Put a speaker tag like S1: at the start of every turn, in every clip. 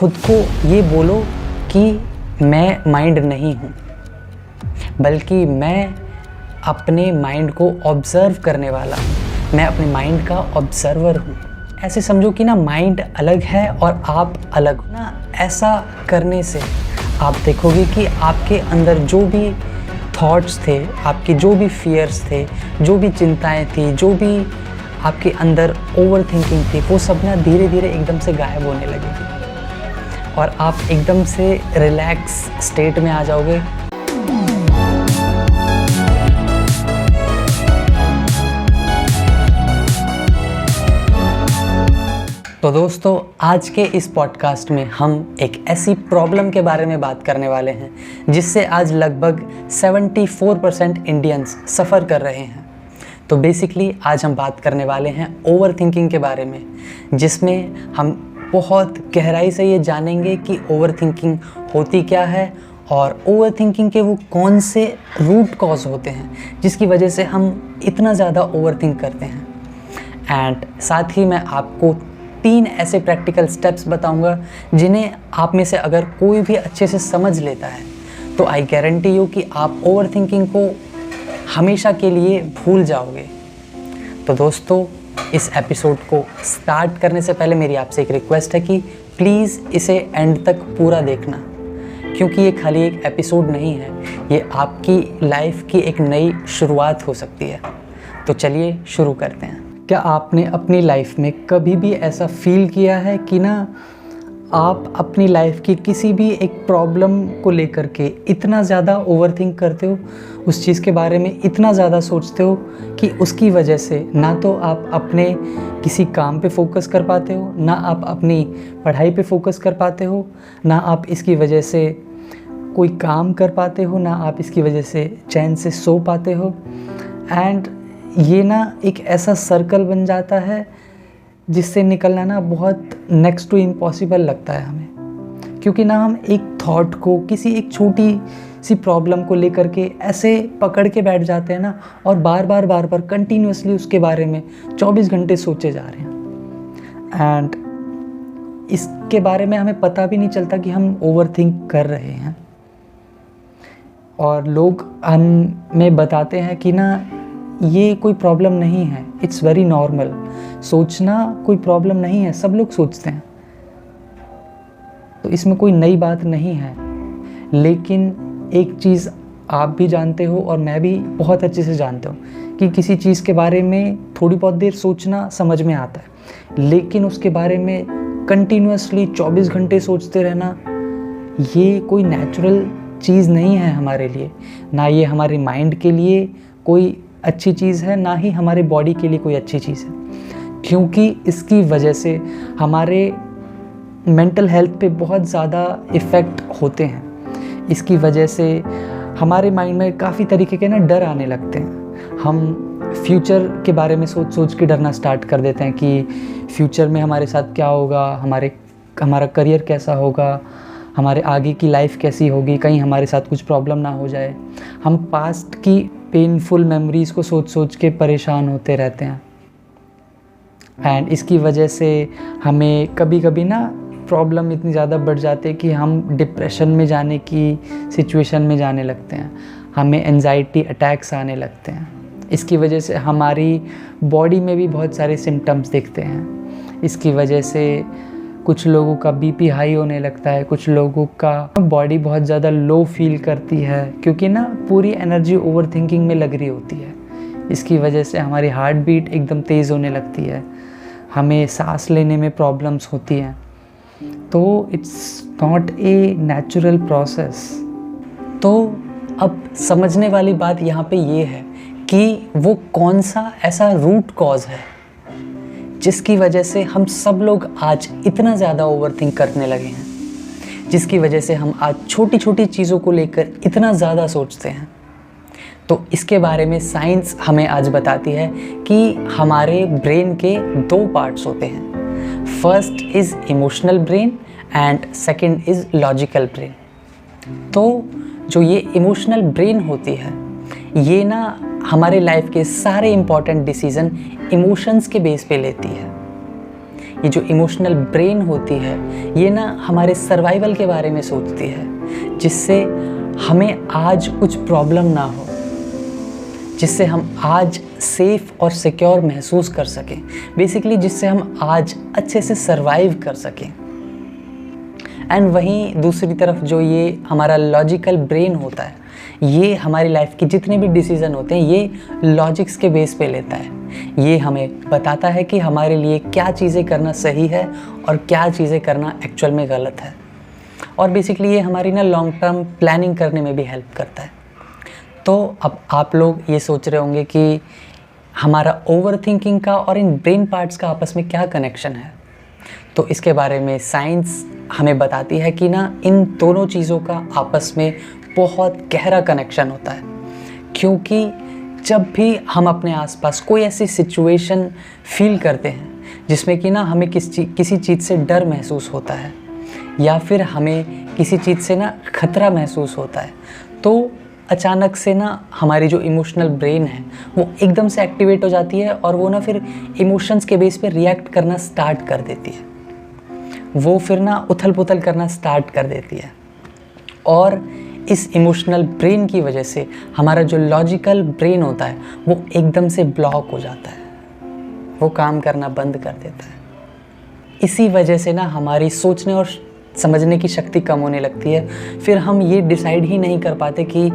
S1: खुद को ये बोलो कि मैं माइंड नहीं हूँ, बल्कि मैं अपने माइंड को ऑब्ज़र्व करने वाला हूँ, मैं अपने माइंड का ऑब्ज़र्वर हूँ। ऐसे समझो कि ना माइंड अलग है और आप अलग हो ना। ऐसा करने से आप देखोगे कि आपके अंदर जो भी थॉट्स थे, आपके जो भी फियर्स थे, जो भी चिंताएं थी, जो भी आपके अंदर ओवर थिंकिंग थी, वो सब ना धीरे धीरे एकदम से गायब होने लगेगी और आप एकदम से रिलैक्स स्टेट में आ जाओगे। तो दोस्तों, आज के इस पॉडकास्ट में हम एक ऐसी प्रॉब्लम के बारे में बात करने वाले हैं जिससे आज लगभग 74% इंडियंस सफ़र कर रहे हैं। तो बेसिकली आज हम बात करने वाले हैं ओवर थिंकिंग के बारे में, जिसमें हम बहुत गहराई से ये जानेंगे कि ओवर थिंकिंग होती क्या है और ओवर थिंकिंग के वो कौन से रूट कॉज होते हैं जिसकी वजह से हम इतना ज़्यादा ओवर थिंक करते हैं। एंड साथ ही मैं आपको 3 ऐसे प्रैक्टिकल स्टेप्स बताऊंगा जिन्हें आप में से अगर कोई भी अच्छे से समझ लेता है तो आई गारंटी यू कि आप ओवर थिंकिंग को हमेशा के लिए भूल जाओगे। तो दोस्तों, इस एपिसोड को स्टार्ट करने से पहले मेरी आपसे एक रिक्वेस्ट है कि प्लीज़ इसे एंड तक पूरा देखना, क्योंकि ये खाली एक एपिसोड नहीं है, ये आपकी लाइफ की एक नई शुरुआत हो सकती है। तो चलिए शुरू करते हैं। क्या आपने अपनी लाइफ में कभी भी ऐसा फील किया है कि ना आप अपनी लाइफ की किसी भी एक प्रॉब्लम को लेकर के इतना ज़्यादा ओवरथिंक करते हो, उस चीज़ के बारे में इतना ज़्यादा सोचते हो कि उसकी वजह से ना तो आप अपने किसी काम पे फोकस कर पाते हो, ना आप अपनी पढ़ाई पे फोकस कर पाते हो, ना आप इसकी वजह से कोई काम कर पाते हो, ना आप इसकी वजह से चैन से सो पाते हो। एंड ये ना एक ऐसा सर्कल बन जाता है जिससे निकलना ना बहुत नेक्स्ट टू इम्पॉसिबल लगता है हमें, क्योंकि ना हम एक थॉट को, किसी एक छोटी सी प्रॉब्लम को लेकर के ऐसे पकड़ के बैठ जाते हैं ना और बार बार कंटिन्यूसली उसके बारे में 24 घंटे सोचे जा रहे हैं। एंड इसके बारे में हमें पता भी नहीं चलता कि हम ओवर थिंक कर रहे हैं। और लोग हमें बताते हैं कि ना ये कोई प्रॉब्लम नहीं है, इट्स वेरी नॉर्मल, सोचना कोई प्रॉब्लम नहीं है, सब लोग सोचते हैं, तो इसमें कोई नई बात नहीं है। लेकिन एक चीज़ आप भी जानते हो और मैं भी बहुत अच्छे से जानता हूँ कि किसी चीज़ के बारे में थोड़ी बहुत देर सोचना समझ में आता है, लेकिन उसके बारे में कंटिन्यूसली 24 घंटे सोचते रहना ये कोई नेचुरल चीज़ नहीं है हमारे लिए। ना ये हमारे माइंड के लिए कोई अच्छी चीज़ है, ना ही हमारे बॉडी के लिए कोई अच्छी चीज़ है, क्योंकि इसकी वजह से हमारे मेंटल हेल्थ पे बहुत ज़्यादा इफ़ेक्ट होते हैं। इसकी वजह से हमारे माइंड में काफ़ी तरीके के ना डर आने लगते हैं। हम फ्यूचर के बारे में सोच के डरना स्टार्ट कर देते हैं कि फ्यूचर में हमारे साथ क्या होगा, हमारा करियर कैसा होगा, हमारे आगे की लाइफ कैसी होगी, कहीं हमारे साथ कुछ प्रॉब्लम ना हो जाए। हम पास्ट की पेनफुल मेमोरीज़ को सोच के परेशान होते रहते हैं। एंड इसकी वजह से हमें कभी कभी ना प्रॉब्लम इतनी ज़्यादा बढ़ जाती है कि हम डिप्रेशन में जाने की सिचुएशन में जाने लगते हैं, हमें एंजाइटी अटैक्स आने लगते हैं। इसकी वजह से हमारी बॉडी में भी बहुत सारे सिम्टम्स दिखते हैं। इसकी वजह से कुछ लोगों का बीपी हाई होने लगता है, कुछ लोगों का बॉडी बहुत ज़्यादा लो फील करती है, क्योंकि ना पूरी एनर्जी ओवर थिंकिंग में लग रही होती है। इसकी वजह से हमारी हार्ट बीट एकदम तेज़ होने लगती है, हमें सांस लेने में प्रॉब्लम्स होती हैं। तो it's not a natural process. तो अब समझने वाली बात यहाँ पे ये है कि वो कौन सा ऐसा रूट कॉज है जिसकी वजह से हम सब लोग आज इतना ज़्यादा ओवरथिंक करने लगे हैं, जिसकी वजह से हम आज छोटी छोटी चीज़ों को लेकर इतना ज़्यादा सोचते हैं। तो इसके बारे में साइंस हमें आज बताती है कि हमारे ब्रेन के 2 पार्ट्स होते हैं। First is emotional brain and second is logical brain. तो जो ये इमोशनल ब्रेन होती है, ये ना हमारे लाइफ के सारे इम्पॉर्टेंट डिसीज़न इमोशंस के बेस पे लेती है। ये जो इमोशनल ब्रेन होती है ये ना हमारे सर्वाइवल के बारे में सोचती है, जिससे हमें आज कुछ प्रॉब्लम ना हो, जिससे हम आज सेफ और सिक्योर महसूस कर सकें, बेसिकली जिससे हम आज अच्छे से सर्वाइव कर सकें। एंड वहीं दूसरी तरफ जो ये हमारा लॉजिकल ब्रेन होता है, ये हमारी लाइफ के जितने भी डिसीज़न होते हैं ये लॉजिक्स के बेस पे लेता है। ये हमें बताता है कि हमारे लिए क्या चीज़ें करना सही है और क्या चीज़ें करना एक्चुअल में गलत है। और बेसिकली ये हमारी ना लॉन्ग टर्म प्लानिंग करने में भी हेल्प करता है। तो अब आप लोग ये सोच रहे होंगे कि हमारा ओवर थिंकिंग का और इन ब्रेन पार्ट्स का आपस में क्या कनेक्शन है। तो इसके बारे में साइंस हमें बताती है कि ना इन दोनों चीज़ों का आपस में बहुत गहरा कनेक्शन होता है, क्योंकि जब भी हम अपने आसपास कोई ऐसी सिचुएशन फील करते हैं जिसमें कि ना हमें किसी चीज़ से डर महसूस होता है या फिर हमें किसी चीज़ से ना खतरा महसूस होता है, तो अचानक से ना हमारी जो इमोशनल ब्रेन है वो एकदम से एक्टिवेट हो जाती है और वो ना फिर इमोशंस के बेस पे रिएक्ट करना स्टार्ट कर देती है। वो फिर ना उथल पुथल करना स्टार्ट कर देती है और इस इमोशनल ब्रेन की वजह से हमारा जो लॉजिकल ब्रेन होता है वो एकदम से ब्लॉक हो जाता है, वो काम करना बंद कर देता है। इसी वजह से ना हमारी सोचने और समझने की शक्ति कम होने लगती है। फिर हम ये डिसाइड ही नहीं कर पाते कि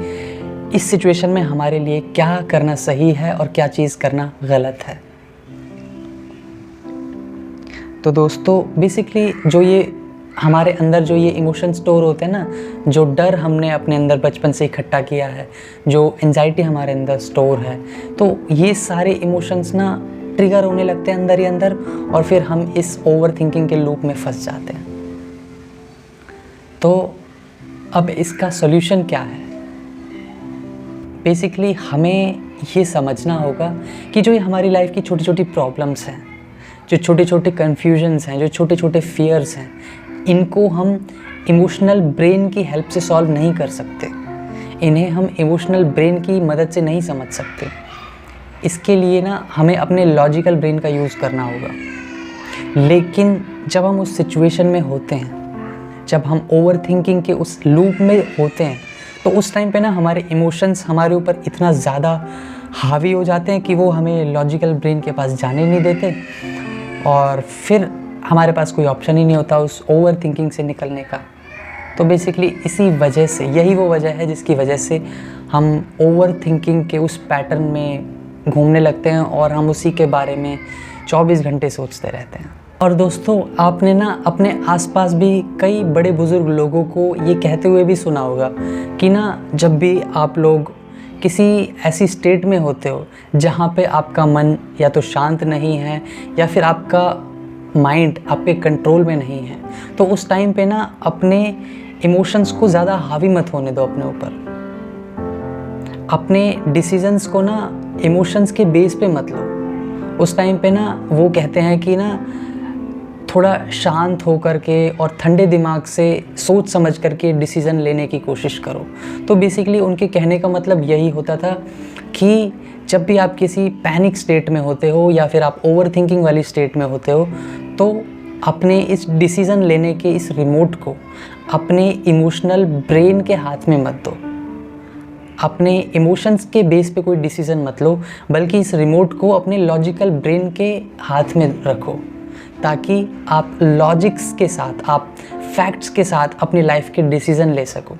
S1: इस सिचुएशन में हमारे लिए क्या करना सही है और क्या चीज़ करना गलत है। तो दोस्तों बेसिकली जो ये हमारे अंदर जो ये इमोशन स्टोर होते हैं ना, जो डर हमने अपने अंदर बचपन से इकट्ठा किया है, जो एंजाइटी हमारे अंदर स्टोर है, तो ये सारे इमोशंस ना ट्रिगर होने लगते हैं अंदर ही अंदर और फिर हम इस ओवर थिंकिंग के लूप में फंस जाते हैं। तो अब इसका सॉल्यूशन क्या है? बेसिकली हमें ये समझना होगा कि जो ये हमारी लाइफ की छोटी छोटी प्रॉब्लम्स हैं, जो छोटे छोटे कन्फ्यूजन्स हैं, जो छोटे छोटे फियर्स हैं, इनको हम इमोशनल ब्रेन की हेल्प से सॉल्व नहीं कर सकते। इन्हें हम इमोशनल ब्रेन की मदद से नहीं समझ सकते। इसके लिए ना हमें अपने लॉजिकल ब्रेन का यूज़ करना होगा। लेकिन जब हम उस सिचुएशन में होते हैं, जब हम ओवर थिंकिंग के उस लूप में होते हैं, तो उस टाइम पे ना हमारे इमोशंस हमारे ऊपर इतना ज़्यादा हावी हो जाते हैं कि वो हमें लॉजिकल ब्रेन के पास जाने नहीं देते और फिर हमारे पास कोई ऑप्शन ही नहीं होता उस ओवर थिंकिंग से निकलने का। तो बेसिकली इसी वजह से, यही वो वजह है जिसकी वजह से हम ओवर थिंकिंग के उस पैटर्न में घूमने लगते हैं और हम उसी के बारे में 24 घंटे सोचते रहते हैं। और दोस्तों आपने ना अपने आसपास भी कई बड़े बुजुर्ग लोगों को ये कहते हुए भी सुना होगा कि ना जब भी आप लोग किसी ऐसी स्टेट में होते हो जहाँ पे आपका मन या तो शांत नहीं है या फिर आपका माइंड आपके कंट्रोल में नहीं है, तो उस टाइम पे ना अपने इमोशंस को ज़्यादा हावी मत होने दो अपने ऊपर। अपने डिसीजंस को ना इमोशंस के बेस पे मत लो। उस टाइम पे ना वो कहते हैं कि ना थोड़ा शांत होकर के और ठंडे दिमाग से सोच समझ करके डिसीज़न लेने की कोशिश करो। तो बेसिकली उनके कहने का मतलब यही होता था कि जब भी आप किसी पैनिक स्टेट में होते हो या फिर आप ओवर थिंकिंग वाली स्टेट में होते हो, तो अपने इस डिसीज़न लेने के इस रिमोट को अपने इमोशनल ब्रेन के हाथ में मत दो। अपने इमोशंस के बेस पे कोई डिसीज़न मत लो, बल्कि इस रिमोट को अपने लॉजिकल ब्रेन के हाथ में रखो, ताकि आप लॉजिक्स के साथ, आप फैक्ट्स के साथ अपनी लाइफ के डिसीज़न ले सको।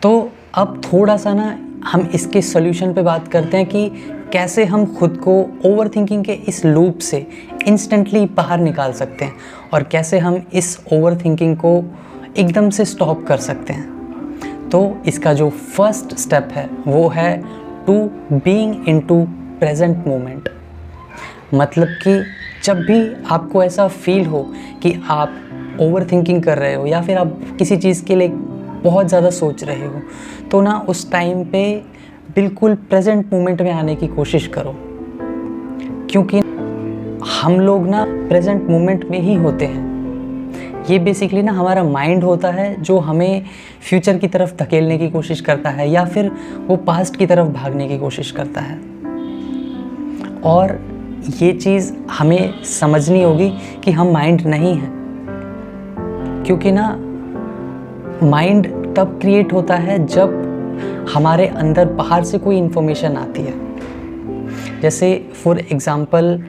S1: तो अब थोड़ा सा ना हम इसके सॉल्यूशन पे बात करते हैं कि कैसे हम खुद को ओवर थिंकिंग के इस लूप से इंस्टेंटली बाहर निकाल सकते हैं और कैसे हम इस ओवर थिंकिंग को एकदम से स्टॉप कर सकते हैं। तो इसका जो फर्स्ट स्टेप है वो है to being into present moment. मतलब कि जब भी आपको ऐसा फील हो कि आप ओवर थिंकिंग कर रहे हो या फिर आप किसी चीज़ के लिए बहुत ज़्यादा सोच रहे हो, तो ना उस टाइम पे बिल्कुल प्रेजेंट मोमेंट में आने की कोशिश करो, क्योंकि हम लोग ना प्रेजेंट मोमेंट में ही होते हैं। ये बेसिकली ना हमारा माइंड होता है जो हमें फ्यूचर की तरफ धकेलने की कोशिश करता है या फिर वो पास्ट की तरफ भागने की कोशिश करता है। और ये चीज़ हमें समझनी होगी कि हम माइंड नहीं हैं, क्योंकि ना माइंड तब क्रिएट होता है जब हमारे अंदर बाहर से कोई इन्फॉर्मेशन आती है। जैसे फॉर एग्ज़ाम्पल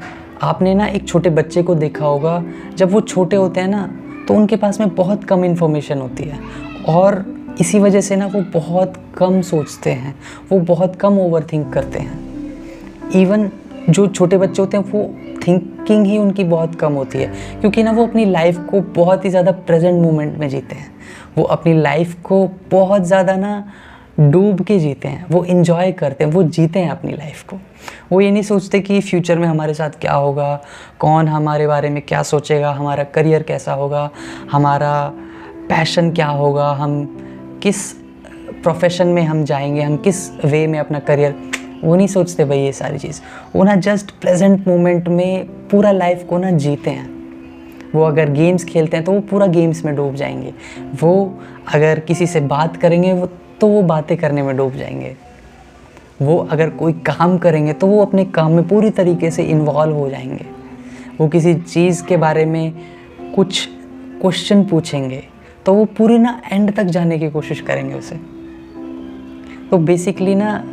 S1: आपने ना एक छोटे बच्चे को देखा होगा, जब वो छोटे होते हैं ना तो उनके पास में बहुत कम इन्फॉर्मेशन होती है और इसी वजह से ना वो बहुत कम सोचते हैं, वो बहुत कम ओवरथिंक करते हैं। इवन जो छोटे बच्चे होते हैं वो थिंकिंग ही उनकी बहुत कम होती है, क्योंकि ना वो अपनी लाइफ को बहुत ही ज़्यादा प्रेजेंट मोमेंट में जीते हैं। वो अपनी लाइफ को बहुत ज़्यादा ना डूब के जीते हैं, वो इन्जॉय करते हैं, वो जीते हैं अपनी लाइफ को। वो ये नहीं सोचते कि फ्यूचर में हमारे साथ क्या होगा, कौन हमारे बारे में क्या सोचेगा, हमारा करियर कैसा होगा, हमारा पैशन क्या होगा, हम किस प्रोफेशन में हम जाएंगे, हम किस वे में अपना करियर, वो नहीं सोचते भाई ये सारी चीज़। वो ना जस्ट प्रेजेंट मोमेंट में पूरा लाइफ को ना जीते हैं। वो अगर गेम्स खेलते हैं तो वो पूरा गेम्स में डूब जाएंगे। वो अगर किसी से बात करेंगे तो वो बातें करने में डूब जाएंगे। वो अगर कोई काम करेंगे तो वो अपने काम में पूरी तरीके से इन्वॉल्व हो जाएंगे। वो किसी चीज़ के बारे में कुछ क्वेश्चन पूछेंगे तो वो पूरी ना एंड तक जाने की कोशिश करेंगे उसे। तो बेसिकली ना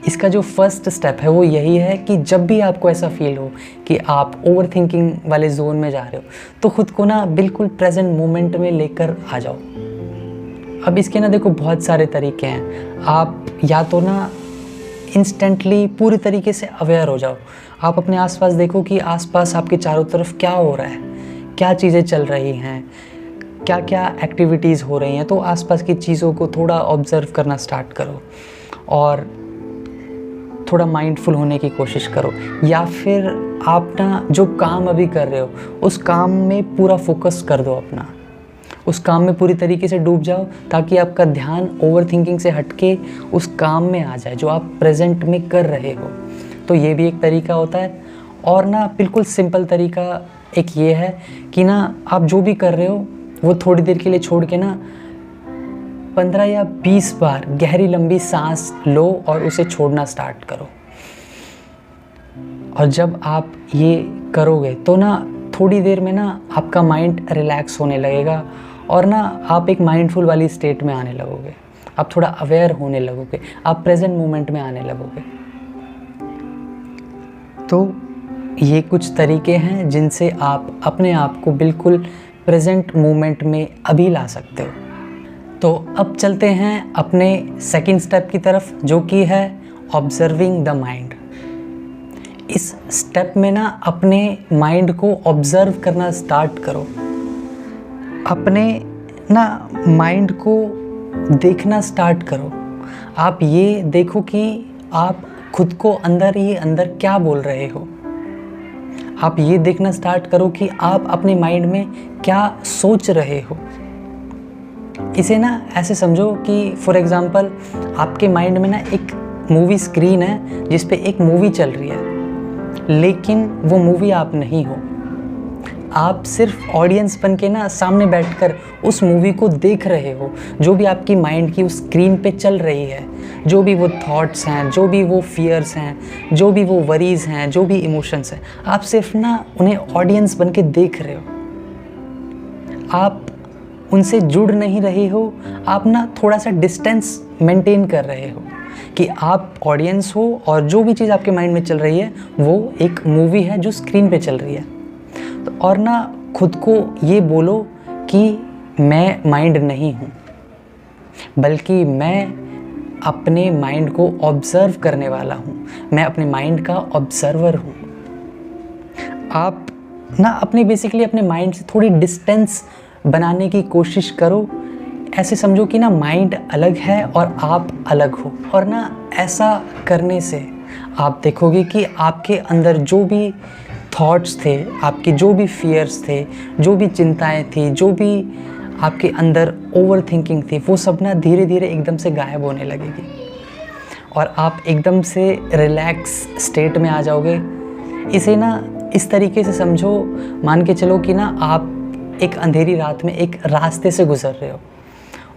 S1: इसका जो फर्स्ट स्टेप है वो यही है कि जब भी आपको ऐसा फील हो कि आप ओवर थिंकिंग वाले जोन में जा रहे हो तो ख़ुद को ना बिल्कुल प्रेजेंट मोमेंट में लेकर आ जाओ। अब इसके ना देखो बहुत सारे तरीके हैं। आप या तो ना इंस्टेंटली पूरी तरीके से अवेयर हो जाओ। आप अपने आसपास देखो कि आसपास आपके चारों तरफ क्या हो रहा है, क्या चीज़ें चल रही हैं, क्या क्या एक्टिविटीज़ हो रही हैं। तो आसपास की चीज़ों को थोड़ा ऑब्ज़र्व करना स्टार्ट करो और थोड़ा माइंडफुल होने की कोशिश करो। या फिर आप ना जो काम अभी कर रहे हो उस काम में पूरा फोकस कर दो अपना, उस काम में पूरी तरीके से डूब जाओ ताकि आपका ध्यान ओवर थिंकिंग से हटके उस काम में आ जाए जो आप प्रेजेंट में कर रहे हो। तो ये भी एक तरीका होता है। और ना बिल्कुल सिंपल तरीका एक ये है कि ना आप जो भी कर रहे हो वो थोड़ी देर के लिए छोड़ के ना 15 या 20 बार गहरी लंबी सांस लो और उसे छोड़ना स्टार्ट करो। और जब आप ये करोगे तो ना थोड़ी देर में ना आपका माइंड रिलैक्स होने लगेगा और ना आप एक माइंडफुल वाली स्टेट में आने लगोगे। आप थोड़ा अवेयर होने लगोगे, आप प्रेजेंट मोमेंट में आने लगोगे। तो ये कुछ तरीके हैं जिनसे आप अपने आप को बिल्कुल प्रेजेंट मोमेंट में अभी ला सकते हो। तो अब चलते हैं अपने सेकंड स्टेप की तरफ, जो कि है ऑब्जर्विंग द माइंड। इस स्टेप में ना अपने माइंड को ऑब्जर्व करना स्टार्ट करो। अपने ना माइंड को देखना स्टार्ट करो। आप ये देखो कि आप खुद को अंदर ही अंदर क्या बोल रहे हो। आप ये देखना स्टार्ट करो कि आप अपने माइंड में क्या सोच रहे हो। इसे ना ऐसे समझो कि फॉर एग्ज़ाम्पल आपके माइंड में ना एक मूवी स्क्रीन है जिस पे एक मूवी चल रही है, लेकिन वो मूवी आप नहीं हो। आप सिर्फ ऑडियंस बन के ना सामने बैठकर उस मूवी को देख रहे हो। जो भी आपकी माइंड की उस स्क्रीन पे चल रही है, जो भी वो थॉट्स हैं, जो भी वो फियर्स हैं, जो भी वो वरीज़ हैं, जो भी इमोशंस हैं, आप सिर्फ ना उन्हें ऑडियंस बन के देख रहे हो। आप उनसे जुड़ नहीं रहे हो, आप ना थोड़ा सा डिस्टेंस मेंटेन कर रहे हो कि आप ऑडियंस हो और जो भी चीज़ आपके माइंड में चल रही है वो एक मूवी है जो स्क्रीन पे चल रही है। तो और ना खुद को ये बोलो कि मैं माइंड नहीं हूँ, बल्कि मैं अपने माइंड को ऑब्ज़र्व करने वाला हूँ, मैं अपने माइंड का ऑब्ज़र्वर हूँ। आप ना बेसिकली अपने माइंड से थोड़ी डिस्टेंस बनाने की कोशिश करो। ऐसे समझो कि ना माइंड अलग है और आप अलग हो। और ना ऐसा करने से आप देखोगे कि आपके अंदर जो भी थॉट्स थे, आपके जो भी फियर्स थे, जो भी चिंताएं थी, जो भी आपके अंदर ओवर थिंकिंग थी, वो सब ना धीरे धीरे एकदम से गायब होने लगेगी और आप एकदम से रिलैक्स स्टेट में आ जाओगे। इसे ना इस तरीके से समझो, मान के चलो कि ना आप एक अंधेरी रात में एक रास्ते से गुजर रहे हो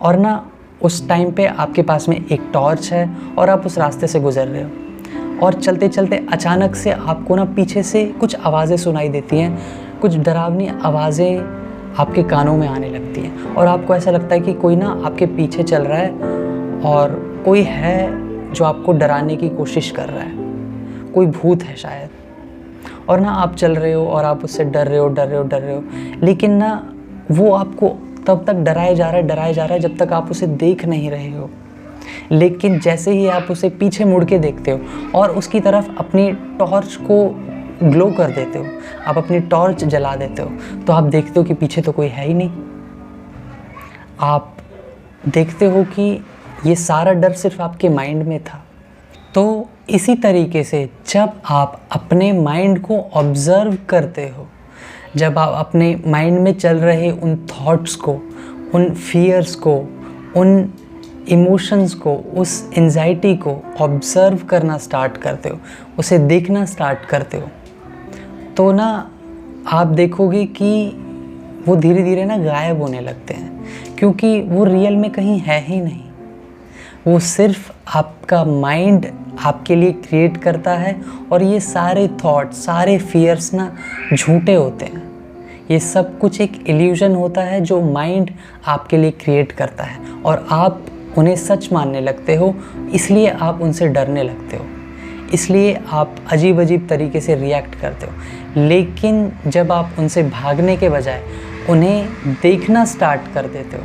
S1: और ना उस टाइम पे आपके पास में एक टॉर्च है और आप उस रास्ते से गुजर रहे हो और चलते चलते अचानक से आपको ना पीछे से कुछ आवाज़ें सुनाई देती हैं, कुछ डरावनी आवाज़ें आपके कानों में आने लगती हैं और आपको ऐसा लगता है कि कोई ना आपके पीछे चल रहा है और कोई है जो आपको डराने की कोशिश कर रहा है, कोई भूत है शायद। और ना आप चल रहे हो और आप उससे डर रहे हो, लेकिन ना वो आपको तब तक डराया जा रहा है जब तक आप उसे देख नहीं रहे हो। लेकिन जैसे ही आप उसे पीछे मुड़ के देखते हो और उसकी तरफ अपनी टॉर्च को ग्लो कर देते हो, आप अपनी टॉर्च जला देते हो, तो आप देखते हो कि पीछे तो कोई है ही नहीं। आप देखते हो कि ये सारा डर सिर्फ आपके माइंड में था। तो इसी तरीके से जब आप अपने माइंड को ऑब्ज़र्व करते हो, जब आप अपने माइंड में चल रहे उन थॉट्स को, उन फियर्स को, उन इमोशंस को, उस एंजाइटी को ऑब्ज़र्व करना स्टार्ट करते हो, उसे देखना स्टार्ट करते हो, तो ना आप देखोगे कि वो धीरे धीरे ना गायब होने लगते हैं, क्योंकि वो रियल में कहीं है ही नहीं। वो सिर्फ आपका माइंड आपके लिए क्रिएट करता है और ये सारे थॉट्स, सारे फियर्स ना झूठे होते हैं। ये सब कुछ एक इल्यूजन होता है जो माइंड आपके लिए क्रिएट करता है और आप उन्हें सच मानने लगते हो, इसलिए आप उनसे डरने लगते हो, इसलिए आप अजीब अजीब तरीके से रिएक्ट करते हो। लेकिन जब आप उनसे भागने के बजाय उन्हें देखना स्टार्ट कर देते हो,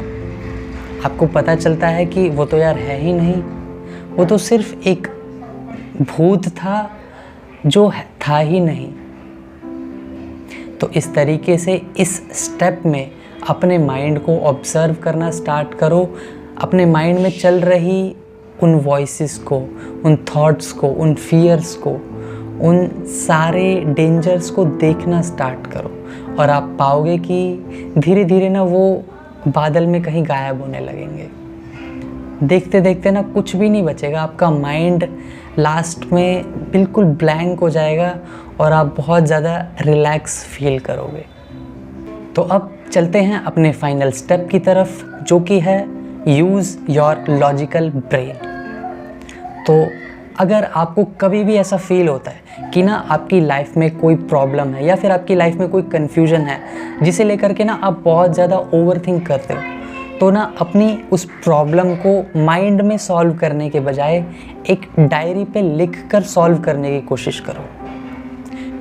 S1: आपको पता चलता है कि वो तो यार है ही नहीं, वो तो सिर्फ एक भूत था जो था ही नहीं। तो इस तरीके से इस स्टेप में अपने माइंड को ऑब्ज़र्व करना स्टार्ट करो, अपने माइंड में चल रही उन वॉइसेस को, उन थॉट्स को, उन फियर्स को, उन सारे डेंजर्स को देखना स्टार्ट करो और आप पाओगे कि धीरे धीरे ना वो बादल में कहीं गायब होने लगेंगे। देखते देखते ना कुछ भी नहीं बचेगा, आपका माइंड लास्ट में बिल्कुल ब्लैंक हो जाएगा और आप बहुत ज़्यादा रिलैक्स फील करोगे। तो अब चलते हैं अपने फाइनल स्टेप की तरफ, जो कि है यूज़ योर लॉजिकल ब्रेन। तो अगर आपको कभी भी ऐसा फील होता है कि ना आपकी लाइफ में कोई प्रॉब्लम है या फिर आपकी लाइफ में कोई कन्फ्यूजन है जिसे लेकर के ना आप बहुत ज़्यादा ओवरथिंक करते हो, तो ना अपनी उस प्रॉब्लम को माइंड में सॉल्व करने के बजाय एक डायरी पे लिख कर सॉल्व करने की कोशिश करो।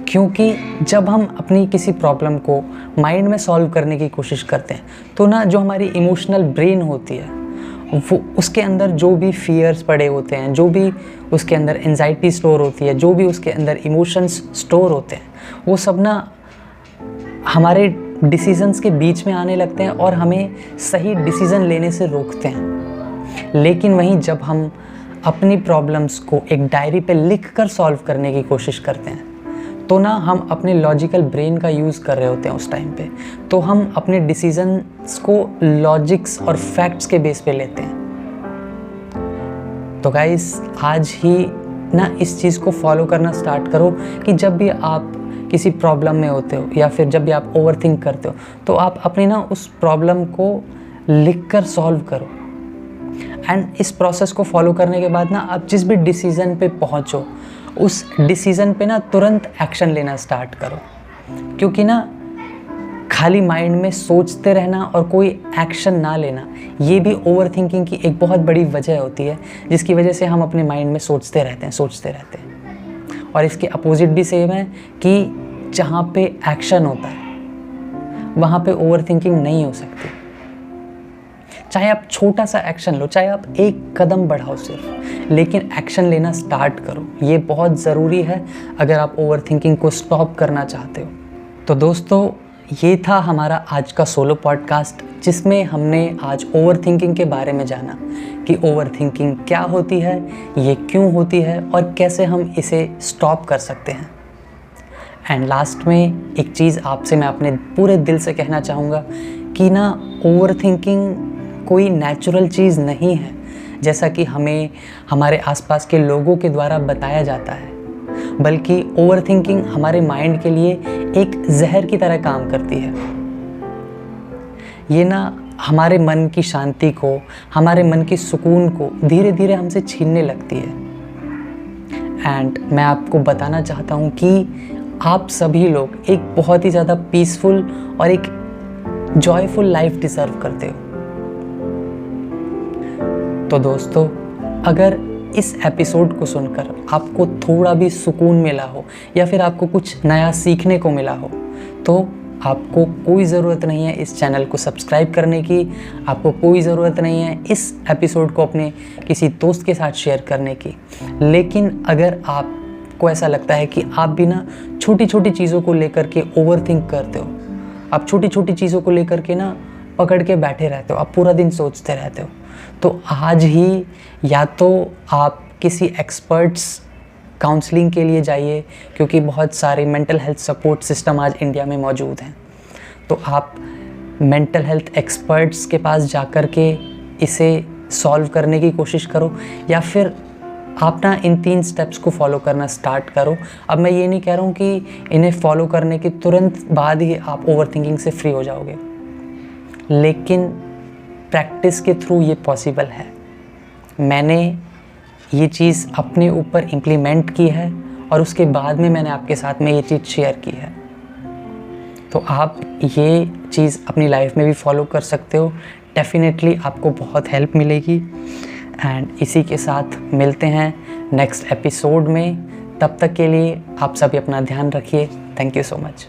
S1: क्योंकि जब हम अपनी किसी प्रॉब्लम को माइंड में सॉल्व करने की कोशिश करते हैं तो ना जो हमारी इमोशनल ब्रेन होती है वो उसके अंदर जो भी फियर्स पड़े होते हैं, जो भी उसके अंदर एंजाइटी स्टोर होती है, जो भी उसके अंदर इमोशंस स्टोर होते हैं, वो सब ना हमारे डिसीजंस के बीच में आने लगते हैं और हमें सही डिसीज़न लेने से रोकते हैं। लेकिन वहीं जब हम अपनी प्रॉब्लम्स को एक डायरी पे लिख कर सॉल्व करने की कोशिश करते हैं तो ना हम अपने लॉजिकल ब्रेन का यूज़ कर रहे होते हैं उस टाइम पे, तो हम अपने डिसीजंस को लॉजिक्स और फैक्ट्स के बेस पे लेते हैं। तो गाइस आज ही ना इस चीज़ को फॉलो करना स्टार्ट करो कि जब भी आप किसी प्रॉब्लम में होते हो या फिर जब भी आप ओवरथिंक करते हो तो आप अपनी ना उस प्रॉब्लम को लिख कर सॉल्व करो। एंड इस प्रोसेस को फॉलो करने के बाद ना आप जिस भी डिसीज़न पे पहुँचो उस डिसीज़न पे ना तुरंत एक्शन लेना स्टार्ट करो। क्योंकि ना खाली माइंड में सोचते रहना और कोई एक्शन ना लेना, ये भी ओवरथिंकिंग की एक बहुत बड़ी वजह होती है, जिसकी वजह से हम अपने माइंड में सोचते रहते हैं। और इसके अपोजिट भी सेम है कि जहाँ पे एक्शन होता है वहाँ पे ओवरथिंकिंग नहीं हो सकती। चाहे आप छोटा सा एक्शन लो, चाहे आप एक कदम बढ़ाओ सिर्फ, लेकिन एक्शन लेना स्टार्ट करो। ये बहुत ज़रूरी है अगर आप ओवरथिंकिंग को स्टॉप करना चाहते हो। तो दोस्तों ये था हमारा आज का सोलो पॉडकास्ट, जिसमें हमने आज ओवरथिंकिंग के बारे में जाना कि ओवरथिंकिंग क्या होती है, ये क्यों होती है और कैसे हम इसे स्टॉप कर सकते हैं। एंड लास्ट में एक चीज़ आपसे मैं अपने पूरे दिल से कहना चाहूँगा कि ना ओवरथिंकिंग कोई नेचुरल चीज़ नहीं है जैसा कि हमें हमारे आसपास के लोगों के द्वारा बताया जाता है, बल्कि ओवरथिंकिंग हमारे माइंड के लिए एक जहर की तरह काम करती है। ये ना हमारे मन की शांति को, हमारे मन के सुकून को धीरे धीरे हमसे छीनने लगती है। एंड मैं आपको बताना चाहता हूँ कि आप सभी लोग एक बहुत ही ज़्यादा पीसफुल और एक जॉयफुल लाइफ डिज़र्व करते हो। तो दोस्तों, अगर इस एपिसोड को सुनकर आपको थोड़ा भी सुकून मिला हो या फिर आपको कुछ नया सीखने को मिला हो, तो आपको कोई ज़रूरत नहीं है इस चैनल को सब्सक्राइब करने की, आपको कोई ज़रूरत नहीं है इस एपिसोड को अपने किसी दोस्त के साथ शेयर करने की। लेकिन अगर आपको ऐसा लगता है कि आप भी ना छोटी छोटी चीज़ों को लेकर के ओवरथिंक करते हो, आप छोटी छोटी चीज़ों को लेकर के ना पकड़ के बैठे रहते हो, आप पूरा दिन सोचते रहते हो, तो आज ही या तो आप किसी एक्सपर्ट्स काउंसलिंग के लिए जाइए, क्योंकि बहुत सारे मेंटल हेल्थ सपोर्ट सिस्टम आज इंडिया में मौजूद हैं। तो आप मेंटल हेल्थ एक्सपर्ट्स के पास जाकर के इसे सॉल्व करने की कोशिश करो, या फिर आप ना इन 3 स्टेप्स को फॉलो करना स्टार्ट करो। अब मैं ये नहीं कह रहा हूँ कि इन्हें फॉलो करने के तुरंत बाद ही आप ओवरथिंकिंग से फ्री हो जाओगे, लेकिन प्रैक्टिस के थ्रू ये पॉसिबल है। मैंने ये चीज़ अपने ऊपर इम्प्लीमेंट की है और उसके बाद में मैंने आपके साथ में ये चीज़ शेयर की है। तो आप ये चीज़ अपनी लाइफ में भी फॉलो कर सकते हो, डेफिनेटली आपको बहुत हेल्प मिलेगी। एंड इसी के साथ मिलते हैं नेक्स्ट एपिसोड में। तब तक के लिए आप सभी अपना ध्यान रखिए। Thank you so much.